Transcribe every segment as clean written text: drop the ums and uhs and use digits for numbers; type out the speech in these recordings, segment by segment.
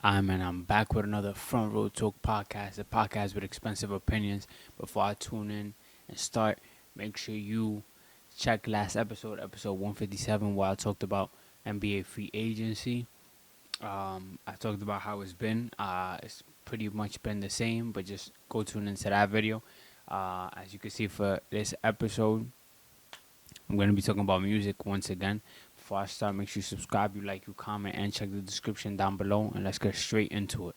I'm back with another Front Row Talk podcast, a podcast with expensive opinions. Before I tune in and start, make sure you check last episode 157, where I talked about NBA free agency. I talked about how it's been. It's pretty much been the same, but just go tune into that video. As you can see for this episode, I'm going to be talking about music once again. Before I start, make sure you subscribe, you like, you comment, and check the description down below. And let's get straight into it.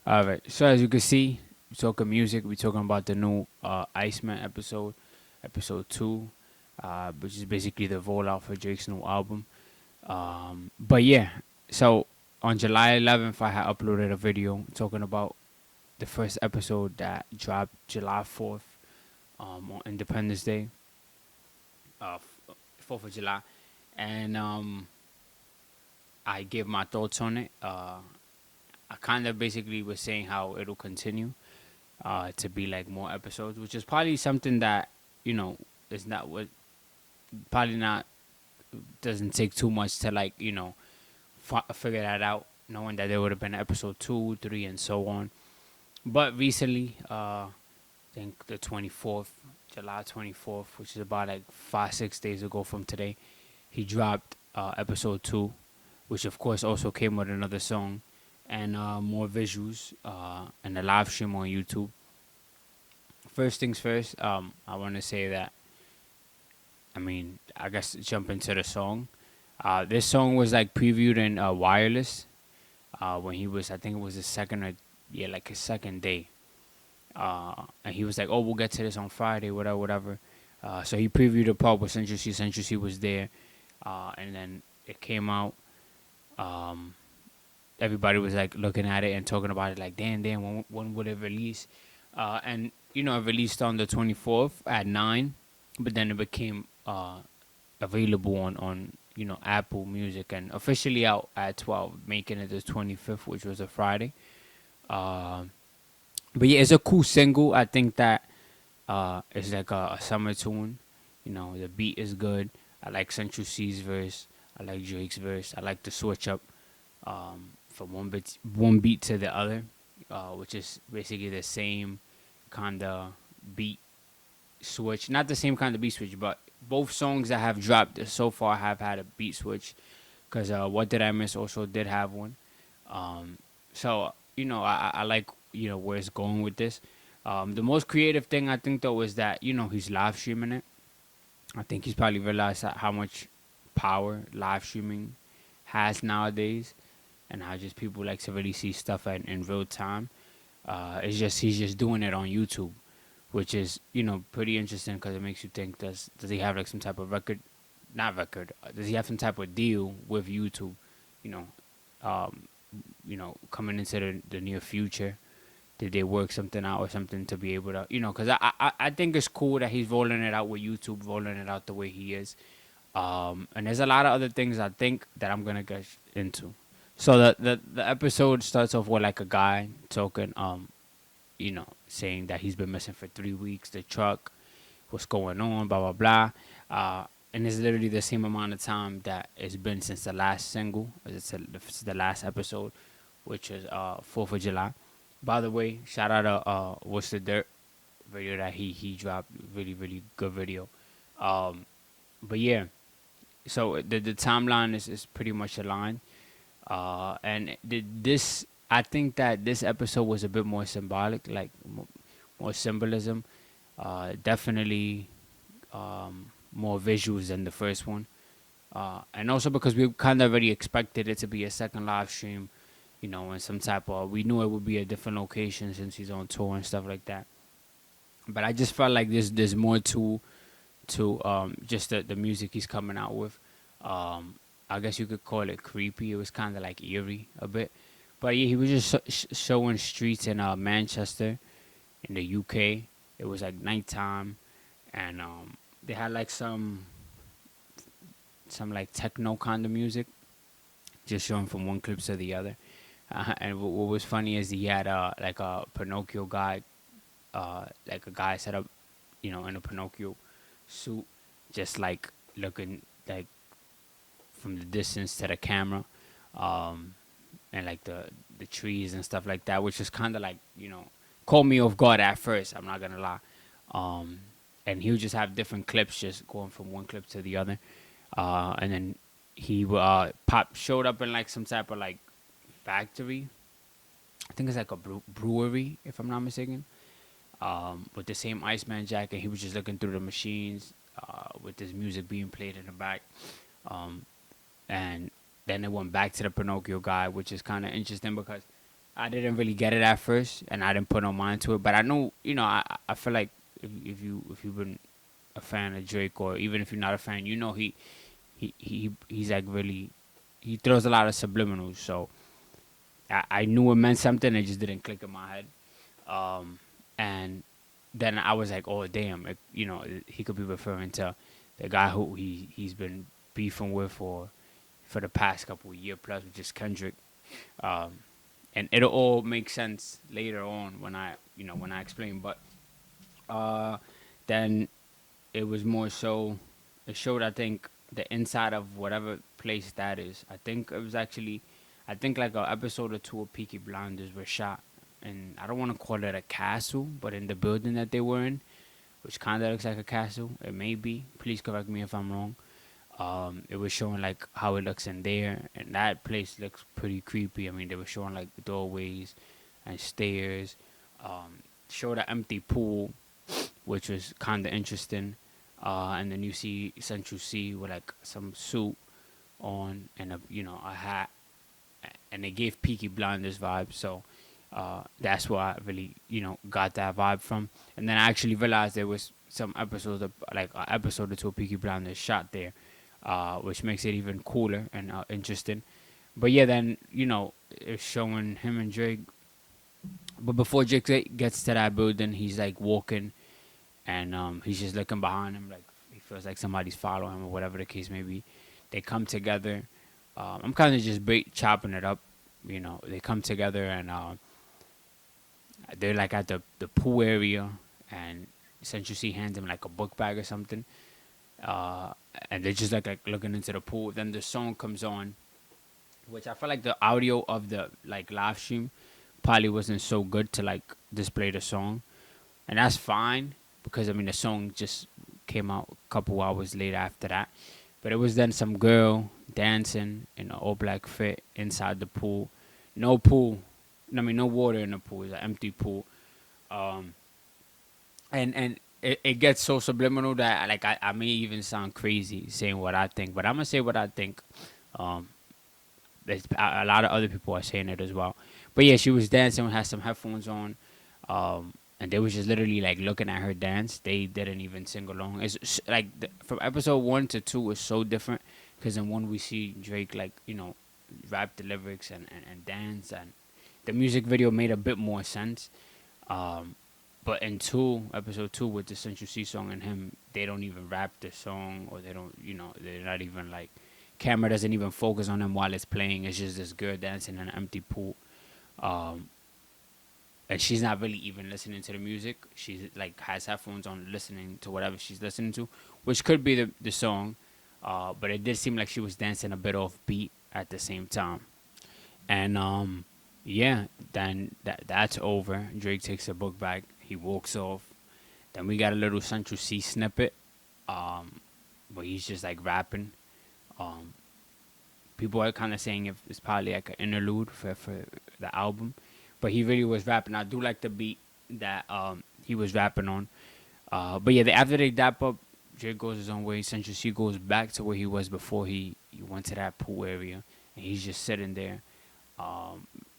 All right. So as you can see, we're talking music. We're talking about the new Iceman episode 2, which is basically the rollout for Drake's new album. But yeah, so on July 11th, I had uploaded a video talking about the first episode that dropped July 4th on Independence Day, 4th of July. And I gave my thoughts on it. I kind of basically was saying how it'll continue to be like more episodes, which is probably something that you know is not what probably not doesn't take too much to like figure that out, knowing that there would have been episode 2, 3, and so on. But recently, I think the 24th, July 24th, which is about like 5-6 days ago from today, he dropped episode 2, which of course also came with another song and more visuals and a live stream on YouTube. First things first, I want to say that, I guess jump into the song. This song was like previewed in Wireless when he was, I think it was his second or, yeah, like his second day. And he was like, oh, we'll get to this on Friday, whatever, whatever. So he previewed the part with Central C. Central C was there. And then it came out. Everybody was like looking at it and talking about it like, damn, when would it release? And, it released on the 24th at 9, but then it became available on Apple Music and officially out at 12, making it the 25th, which was a Friday. But yeah, it's a cool single. I think that it's like a summer tune. The beat is good. I like Central C's verse. I like Drake's verse. I like the switch up from one beat to the other, which is basically the same kind of beat switch. Not the same kind of beat switch, but both songs that have dropped so far have had a beat switch. Because What Did I Miss also did have one. So I like where it's going with this. The most creative thing I think though is that he's live streaming it. I think he's probably realized how much power live streaming has nowadays, and how just people like to really see stuff in real time. It's just he's just doing it on YouTube, which is pretty interesting because it makes you think, does he have like some type of record? Not record. Does he have some type of deal with YouTube? You know, um, coming into the near future. Did they work something out or something to be able to, because I think it's cool that he's rolling it out with YouTube, rolling it out the way he is. And there's a lot of other things I think that I'm going to get into. So the episode starts off with like a guy talking, saying that he's been missing for 3 weeks, the truck, what's going on, blah, blah, blah. And it's literally the same amount of time that it's been since the last single. It's the last episode, which is 4th of July. By the way, shout out to What's the Dirt video that he dropped. Really, really good video. But yeah, so the timeline is pretty much aligned. And this, I think that this episode was a bit more symbolic, like more symbolism. Definitely more visuals than the first one. And also because we kind of already expected it to be a second live stream, in some type of, we knew it would be a different location since he's on tour and stuff like that. But I just felt like there's more to just the music he's coming out with. I guess you could call it creepy. It was kind of like eerie a bit. But yeah, he was just showing streets in Manchester, in the UK. It was like nighttime, and they had like some like techno kind of music, just showing from one clip to the other. And what was funny is he had like a Pinocchio guy, like a guy set up, in a Pinocchio suit, just like looking like from the distance to the camera. Um, and like the trees and stuff like that, which was kind of like caught me off guard at first. I'm not gonna lie. Um, and he would just have different clips, just going from one clip to the other, and then he pop showed up in like some type of like factory. I think it's like a brewery, if I'm not mistaken. With the same Iceman jacket, he was just looking through the machines, with this music being played in the back. Um, and then it went back to the Pinocchio guy, which is kind of interesting because I didn't really get it at first, and I didn't put no mind to it. But I know, I feel like if you've been a fan of Drake, or even if you're not a fan, he's like really, he throws a lot of subliminals. So I knew it meant something. It just didn't click in my head. And then I was like, oh damn, he could be referring to the guy who he's been beefing with for the past couple of years plus, which is Kendrick. Um, and it'll all make sense later on when I explain. But uh, then it was more so, it showed, I think, the inside of whatever place that is. I think it was actually, I think like a episode or two of Peaky Blinders were shot, and I don't want to call it a castle, but in the building that they were in, which kind of looks like a castle. It may be. Please correct me if I'm wrong. It was showing like how it looks in there, and that place looks pretty creepy. I mean, they were showing like doorways and stairs. Showed an empty pool, which was kind of interesting. And then you see Central C with like some suit on and a hat, and they gave Peaky Blinders vibes. So that's where I really got that vibe from. And then I actually realized there was some episodes of like an episode or two of Peaky Blinders shot there, which makes it even cooler and interesting. But yeah, then it's showing him and Drake. But before Drake gets to that building, he's like walking, and he's just looking behind him, like he feels like somebody's following him or whatever the case may be. They come together. I'm kind of just chopping it up. They come together, and they're like at the pool area, and Central C hands him like a book bag or something. Uh, and they're just like looking into the pool. Then the song comes on, which I feel like the audio of the like live stream probably wasn't so good to like display the song, and that's fine because I mean the song just came out a couple hours later after that. But it was then some girl dancing in an all black fit inside the pool. No pool, I mean no water in the pool. It's an empty pool. Um, and it gets so subliminal that like I may even sound crazy saying what I think, but I'm gonna say what I think. Um, there's a lot of other people are saying it as well. But yeah, she was dancing, had some headphones on, and they was just literally like looking at her dance. They didn't even sing along. Like from episode 1 to 2 is so different because in one we see Drake like rap the lyrics and dance, and the music video made a bit more sense. Um, but in episode 2 with the Central C song and him, they don't even rap the song, or they don't, they're not even like, camera doesn't even focus on them while it's playing. It's just this girl dancing in an empty pool. Um, and she's not really even listening to the music. She's like has headphones on, listening to whatever she's listening to, which could be the song. But it did seem like she was dancing a bit off beat at the same time. And yeah, then that's over. Drake takes a book bag. He walks off. Then we got a little Central C snippet, where he's just like rapping. Um, People are kind of saying if it's probably like an interlude for the album, but he really was rapping. I do like the beat that he was rapping on. But yeah, after they dap up, Drake goes his own way. Central C goes back to where he was before he went to that pool area, and he's just sitting there.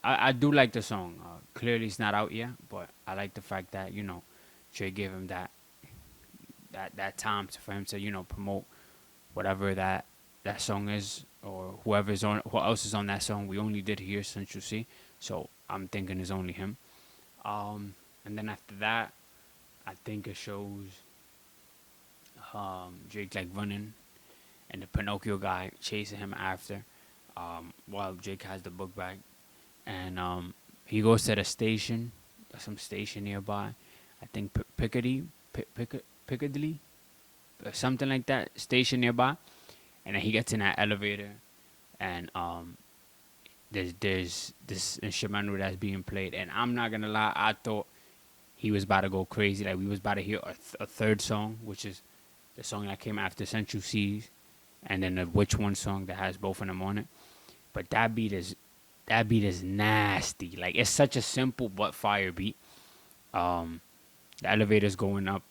I do like the song. Clearly, it's not out yet, but I like the fact that Drake gave him that time for him to promote whatever that song is, or who else is on that song. We only did hear Central C, so I'm thinking it's only him. And then after that, I think it shows Drake like running, and the Pinocchio guy chasing him after, while Drake has the book bag, and he goes to the station, some station nearby. I think Piccadilly, or something like that, station nearby. And then he gets in that elevator, and there's this instrumental that's being played, and I'm not gonna lie, I thought he was about to go crazy. Like we was about to hear a third song, which is the song that came after Central Seas, and then the Which One song that has both of them on it. But that beat is nasty. Like it's such a simple but fire beat. Um, the elevator's going up,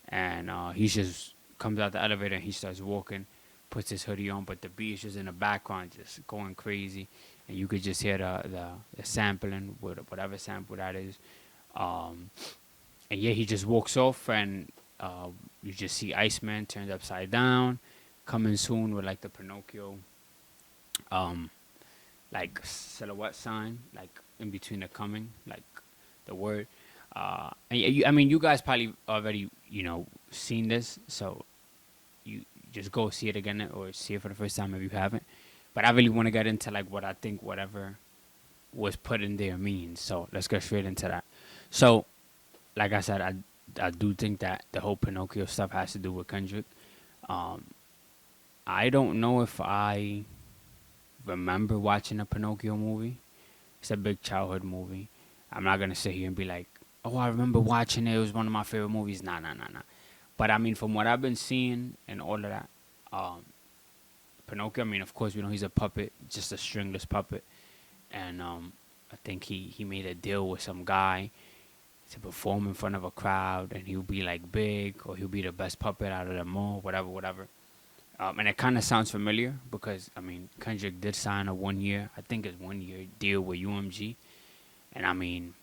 and he just comes out the elevator and he starts walking, puts his hoodie on, but the beat is just in the background, just going crazy, and you could just hear the sampling, whatever sample that is. Um, and yeah, he just walks off, and you just see Iceman turned upside down, coming soon with like the Pinocchio, um, like silhouette sign, like in between the coming, like the word. And I mean, you guys probably already, seen this, so you just go see it again or see it for the first time if you haven't. But I really want to get into like what I think whatever was put in there means. So let's get straight into that. So, like I said, I do think that the whole Pinocchio stuff has to do with Kendrick. Um, I don't know if I remember watching a Pinocchio movie. It's a big childhood movie. I'm not gonna sit here and be like, "Oh, I remember watching it. It was one of my favorite movies." Nah, nah, nah, nah. But I mean, from what I've been seeing and all of that, um, Pinocchio. I mean, of course, we know he's a puppet, just a stringless puppet, and I think he made a deal with some guy to perform in front of a crowd, and he'll be like big, or he'll be the best puppet out of them all, whatever, whatever. And it kind of sounds familiar because I mean, Kendrick did sign a 1 year, I think it's 1 year deal with UMG, and I mean,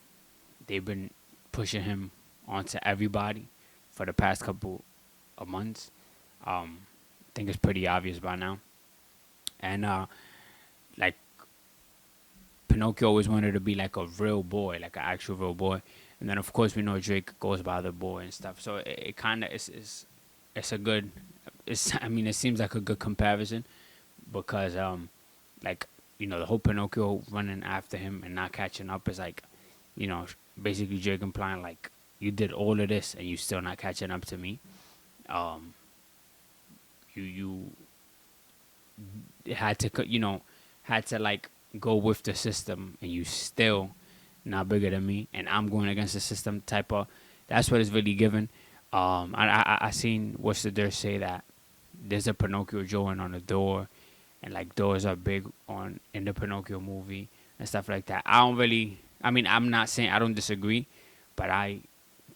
they've been pushing him onto everybody for the past couple of months. I think it's pretty obvious by now. And like Pinocchio always wanted to be like a real boy, like an actual real boy. And then of course we know Drake goes by the boy and stuff. So it kind of is it's a good it's I mean it seems like a good comparison because like the whole Pinocchio running after him and not catching up is like you know basically Drake implying like you did all of this and you still not catching up to me. Um, you had to had to like go with the system and you still not bigger than me and I'm going against the system type of that's what it's really given. I seen what's the dirt say that there's a Pinocchio drawing on the door and like doors are big on in the Pinocchio movie and stuff like that. I mean I'm not saying I don't disagree, but I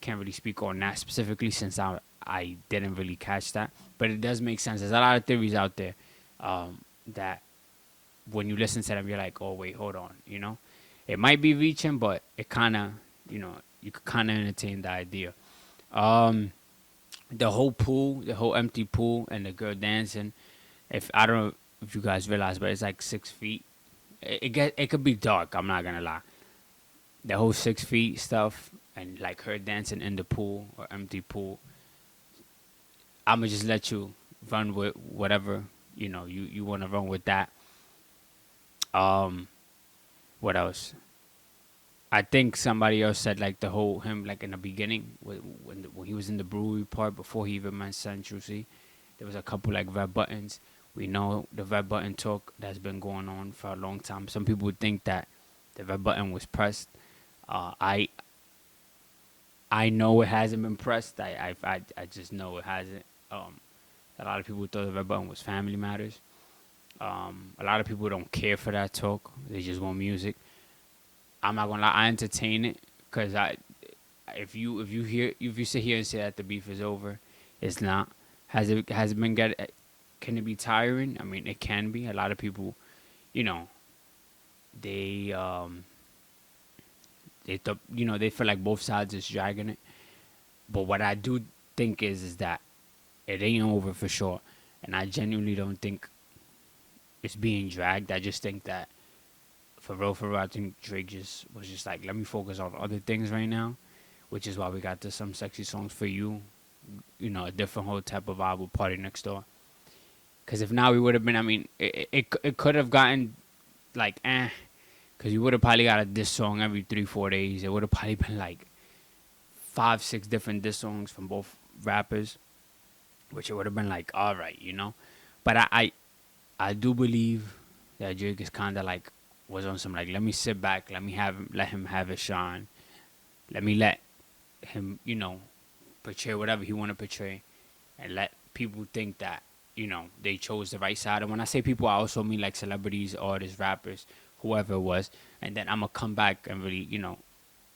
can't really speak on that specifically since I didn't really catch that. But it does make sense. There's a lot of theories out there that when you listen to them, you're like, oh wait, hold on. It might be reaching, but it kind of you could kind of entertain the idea. Um, the whole pool, the whole empty pool, and the girl dancing. If I don't know if you guys realize, but it's like 6 feet. It could be dark. I'm not gonna lie. The whole 6 feet stuff and like her dancing in the pool or empty pool. I'ma just let you run with whatever you want to run with that. Um, what else? I think somebody else said like the whole him like in the beginning when he was in the brewery part before he even met Central C, there was a couple like red buttons. We know the red button talk that's been going on for a long time. Some people would think that the red button was pressed. Uh, I I know it hasn't been pressed. I just know it hasn't. A lot of people thought the red button was Family Matters. A lot of people don't care for that talk. They just want music. I'm not gonna lie. I entertain it because if you sit here and say that the beef is over, it's not. Has it been get? Can it be tiring? I mean, it can be. A lot of people, you know, they they feel like both sides is dragging it. But what I do think is that it ain't over for sure, and I genuinely don't think it's being dragged. I just think that for real, I think Drake just was just like, let me focus on other things right now, which is why we got the Some Sexy Songs for You, a different whole type of vibe with Party Next Door. Because if not, we would have been, I mean, it could have gotten like, because you would have probably got a diss song every 3 4 days. It would have probably been like 5 6 different diss songs from both rappers, which it would have been like, all right. But I do believe that Drake is kind of like was on some like, let me sit back, let him have his shine, let me let him, portray whatever he want to portray, and let people think that they chose the right side. And when I say people, I also mean like celebrities, artists, rappers, whoever it was. And then I'm gonna come back and really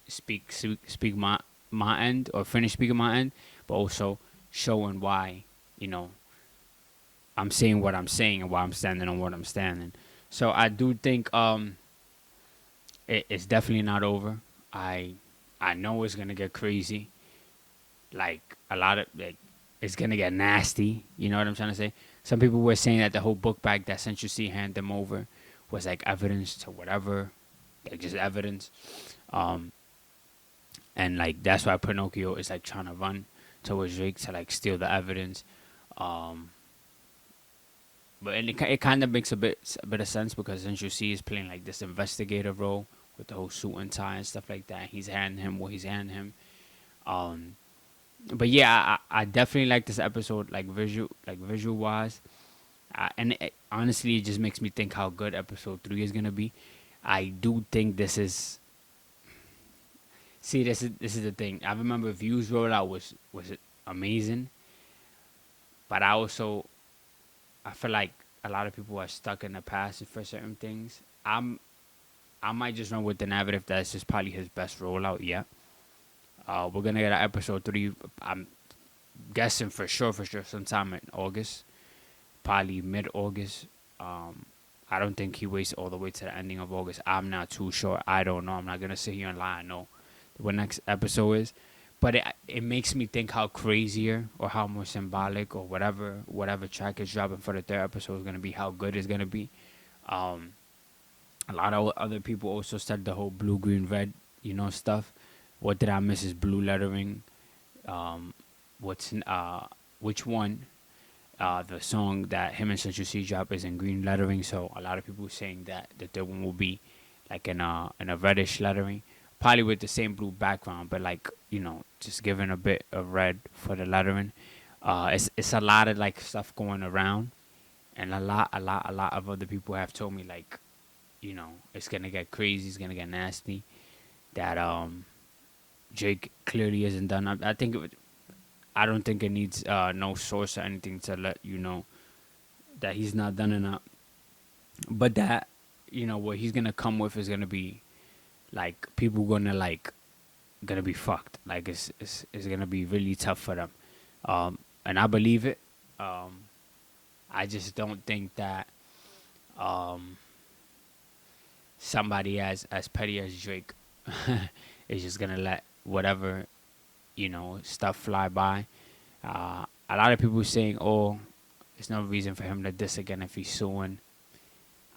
speak my end, or finish speaking my end, but also showing why you know I'm saying what I'm saying and why I'm standing on what I'm standing. So I do think it's definitely not over. I know it's gonna get crazy. Like a lot of like it's gonna get nasty. You know what I'm trying to say? Some people were saying that the whole book bag that Central C handed them over was like evidence to whatever, like just evidence. Um, and like that's why Pinocchio is like trying to run towards Drake to like steal the evidence. Um, but it kind of makes a bit of sense because Central C is playing like this investigative role with the whole suit and tie and stuff like that. He's handing him what he's handing him. Um, but yeah, I definitely like this episode, like visual wise, and honestly, it just makes me think how good episode 3 is gonna be. I do think this is. See, this is the thing. I remember Views rollout was amazing, but I feel like a lot of people are stuck in the past for certain things. I might just run with the narrative that this is probably his best rollout yet. We're gonna get an episode 3. I'm guessing for sure, sometime in August, probably mid-August. I don't think he waits all the way to the ending of August. I'm not too sure. I don't know. I'm not gonna sit here and lie. I know what next episode is, but it makes me think how crazier or how more symbolic or whatever track is dropping for the third episode is gonna be. How good it's gonna be. Um, a lot of other people also said the whole blue, green, red, stuff. What did I miss is blue lettering. Um, what's which one? The song that him and Central C drop is in green lettering, so a lot of people saying that the third one will be like in a reddish lettering, probably with the same blue background, but like just giving a bit of red for the lettering. It's a lot of like stuff going around, and a lot of other people have told me like, it's gonna get crazy, it's gonna get nasty. That Drake clearly isn't done. I think I don't think it needs no source or anything to let you know that he's not done enough. But that what he's gonna come with is gonna be like people gonna be fucked. Like it's gonna be really tough for them. And I believe it. I just don't think that um, somebody as petty as Drake is just gonna let whatever stuff fly by. A lot of people saying, "Oh, there's no reason for him to diss again if he's suing."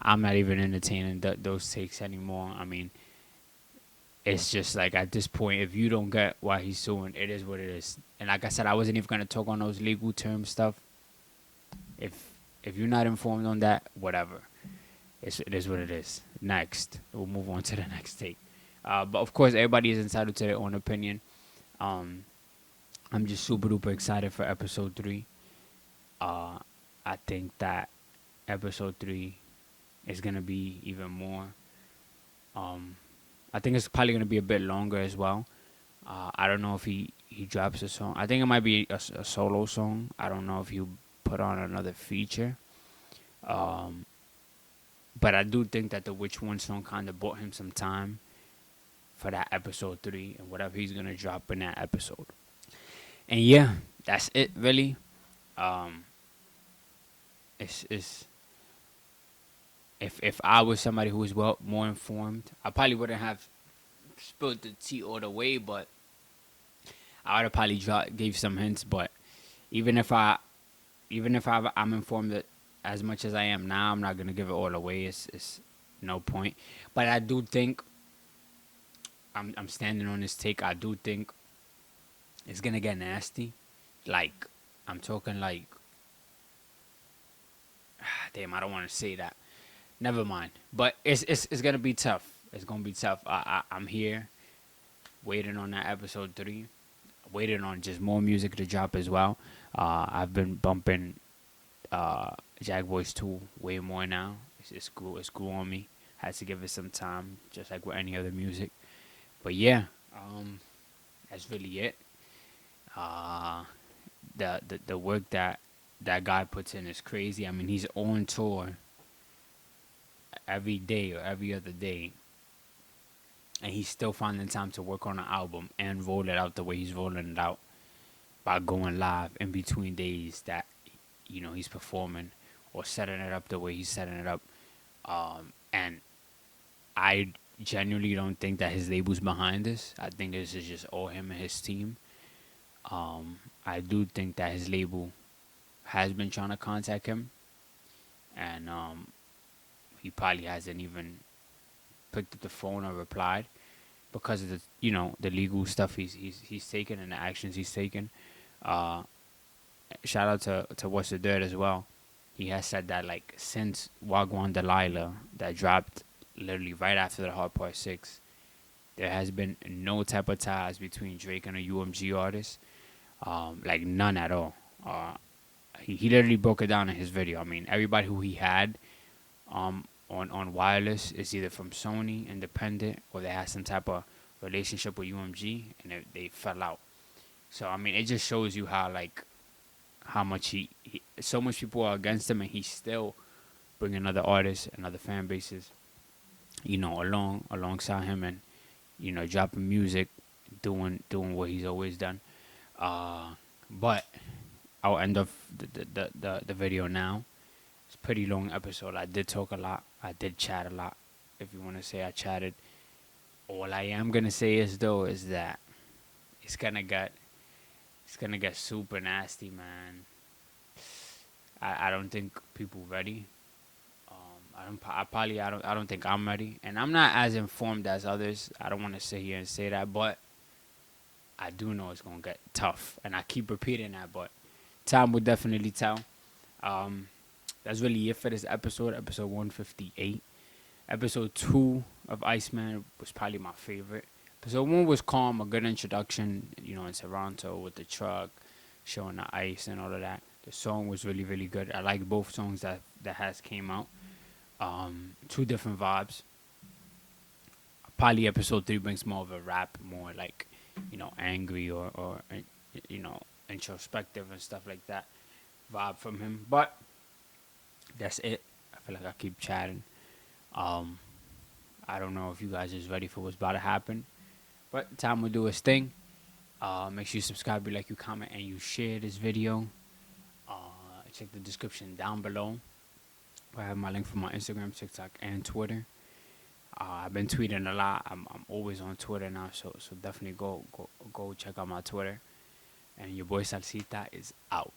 I'm not even entertaining those takes anymore. I mean, it's just like at this point, if you don't get why he's suing, it is what it is. And like I said, I wasn't even gonna talk on those legal term stuff. If you're not informed on that, whatever. It is what it is. Next, we'll move on to the next take. But of course, everybody is entitled to their own opinion. I'm just super duper excited for episode 3. I think that episode 3 is gonna be even more. I think it's probably gonna be a bit longer as well. I don't know if he drops a song. I think it might be a solo song. I don't know if he put on another feature. But I do think that the Which One song kind of bought him some time for that episode 3 and whatever he's gonna drop in that episode. And yeah, that's it really. It's if I was somebody who was more informed, I probably wouldn't have spilled the tea all the way, but I would have probably gave some hints. But even if I'm informed that as much as I am now, I'm not gonna give it all away. It's no point. But I do think I'm standing on this take. I do think it's gonna get nasty. Like I'm talking like, damn, I don't want to say that. Never mind. But it's gonna be tough. It's gonna be tough. I'm here, waiting on that episode 3, waiting on just more music to drop as well. I've been bumping Jack Boys 2 way more now. It's grew on me. Has to give it some time, just like with any other music. But yeah, that's really it. Uh, the work that guy puts in is crazy. I mean, he's on tour every day or every other day, and he's still finding time to work on an album and roll it out the way he's rolling it out by going live in between days that he's performing or setting it up the way he's setting it up. And I genuinely don't think that his label's behind this. I think this is just all him and his team. I do think that his label has been trying to contact him, and he probably hasn't even picked up the phone or replied because of the legal stuff he's taken and the actions he's taken. Uh, Shout out to What's the Dirt as well. He has said that like since Wagwan Delilah that dropped literally right after the Hard Part 6, there has been no type of ties between Drake and a UMG artist, like none at all. He literally broke it down in his video. I mean, everybody who he had on wireless is either from Sony, independent, or they had some type of relationship with UMG, and they fell out. So I mean, it just shows you how much so much people are against him, and he's still bringing other artists and other fan bases, alongside him, and dropping music, doing what he's always done. But I'll end off the video now. It's a pretty long episode. I did talk a lot. I did chat a lot. If you want to say I chatted, all I am gonna say is that it's gonna get super nasty, man. I don't think people ready. I don't think I'm ready, and I'm not as informed as others. I don't want to sit here and say that, but I do know it's gonna get tough, and I keep repeating that. But time will definitely tell. That's really it for this episode 158. Episode 2 of Iceman was probably my favorite. Episode 1 was calm, a good introduction, in Toronto with the truck, showing the ice and all of that. The song was really, really good. I like both songs that has came out. Two different vibes. Probably episode 3 brings more of a rap, more like, angry or introspective and stuff like that vibe from him. But that's it. I feel like I keep chatting. I don't know if you guys is ready for what's about to happen, but time will do its thing. Make sure you subscribe, you like, you comment, and you share this video. Check the description down below. I have my link for my Instagram, TikTok, and Twitter. I've been tweeting a lot. I'm always on Twitter now, so definitely go check out my Twitter. And your boy Salcita is out.